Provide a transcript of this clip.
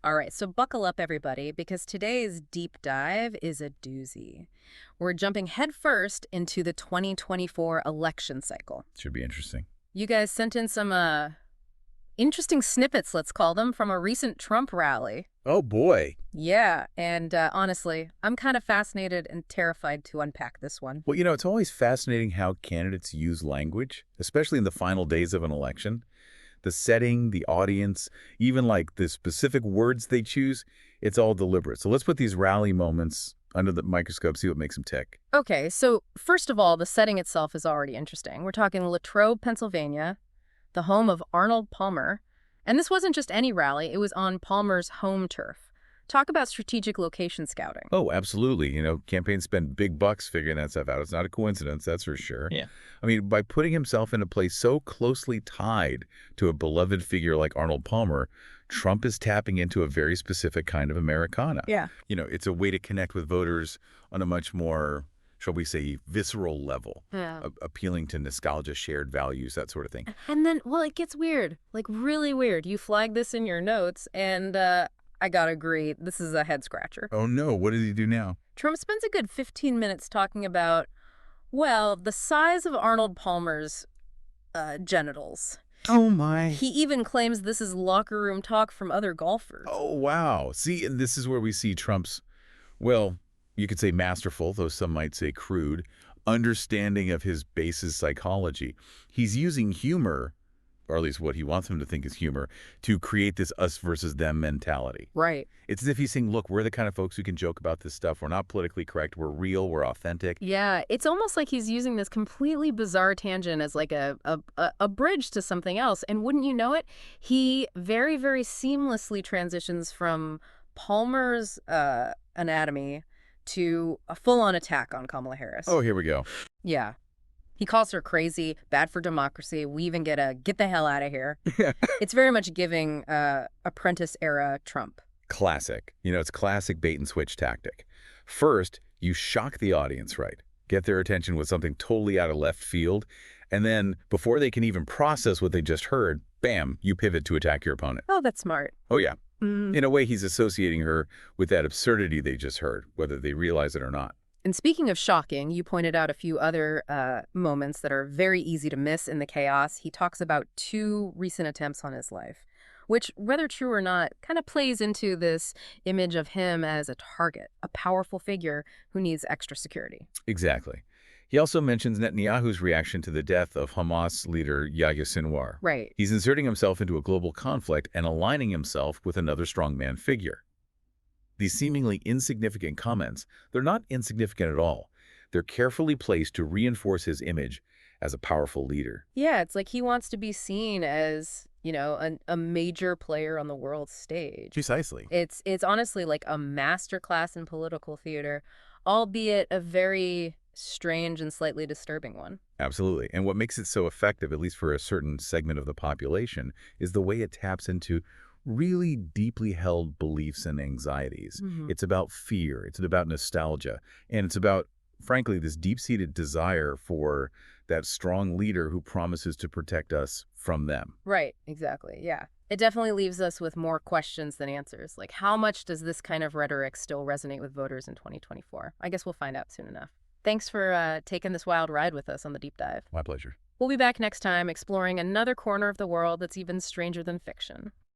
All right, so buckle up, everybody, because today's deep dive is a doozy. We're jumping headfirst into the 2024 election cycle. Should be interesting. You guys sent in some interesting snippets, let's call them, from a recent Trump rally. Oh boy. Yeah, and honestly, I'm kind of fascinated and terrified to unpack this one. Well, it's always fascinating how candidates use language, especially in the final days of an election. The setting, the audience, even like the specific words they choose, it's all deliberate. So let's put these rally moments under the microscope, see what makes them tick. Okay, so first of all, the setting itself is already interesting. We're talking Latrobe, Pennsylvania, the home of Arnold Palmer. And this wasn't just any rally, it was on Palmer's home turf. Talk about strategic location scouting. Oh, absolutely. Campaigns spend big bucks figuring that stuff out. It's not a coincidence, that's for sure. Yeah. I mean, by putting himself in a place so closely tied to a beloved figure like Arnold Palmer, Trump is tapping into a very specific kind of Americana. Yeah. It's a way to connect with voters on a much more, shall we say, visceral level, Yeah. appealing to nostalgia, shared values, that sort of thing. And then, well, it gets weird, like really weird. You flag this in your notes, and I gotta agree, this is a head scratcher. Oh no, what did he do now? Trump spends a good 15 minutes talking about, well, the size of Arnold Palmer's genitals. Oh my. He even claims this is locker room talk from other golfers. Oh wow. See, and this is where we see Trump's, well, you could say masterful, though some might say crude, understanding of his base's psychology. He's using humor, or at least what he wants him to think is humor, to create this us versus them mentality. Right. It's as if he's saying, look, we're the kind of folks who can joke about this stuff. We're not politically correct. We're real. We're authentic. Yeah, it's almost like he's using this completely bizarre tangent as like a bridge to something else. And wouldn't you know it, he very, very seamlessly transitions from Palmer's anatomy to a full-on attack on Kamala Harris. Oh, here we go. Yeah. He calls her crazy, bad for democracy. We even get a get the hell out of here. It's very much giving apprentice-era Trump. Classic. It's classic bait and switch tactic. First, you shock the audience, right? Get their attention with something totally out of left field. And then before they can even process what they just heard, bam, you pivot to attack your opponent. Oh, that's smart. Oh, yeah. Mm. In a way, he's associating her with that absurdity they just heard, whether they realize it or not. And speaking of shocking, you pointed out a few other moments that are very easy to miss in the chaos. He talks about 2 recent attempts on his life, which, whether true or not, kind of plays into this image of him as a target, a powerful figure who needs extra security. Exactly. He also mentions Netanyahu's reaction to the death of Hamas leader Yahya Sinwar. Right. He's inserting himself into a global conflict and aligning himself with another strongman figure. These seemingly insignificant comments, they're not insignificant at all. They're carefully placed to reinforce his image as a powerful leader. Yeah, it's like he wants to be seen as, a major player on the world stage. Precisely. It's honestly like a masterclass in political theater, albeit a very strange and slightly disturbing one. Absolutely. And what makes it so effective, at least for a certain segment of the population, is the way it taps into really deeply held beliefs and anxieties. Mhm. It's about fear. It's about nostalgia. And it's about, frankly, this deep-seated desire for that strong leader who promises to protect us from them. Right, exactly, yeah. It definitely leaves us with more questions than answers. Like, how much does this kind of rhetoric still resonate with voters in 2024? I guess we'll find out soon enough. Thanks for taking this wild ride with us on the Deep Dive. My pleasure. We'll be back next time exploring another corner of the world that's even stranger than fiction.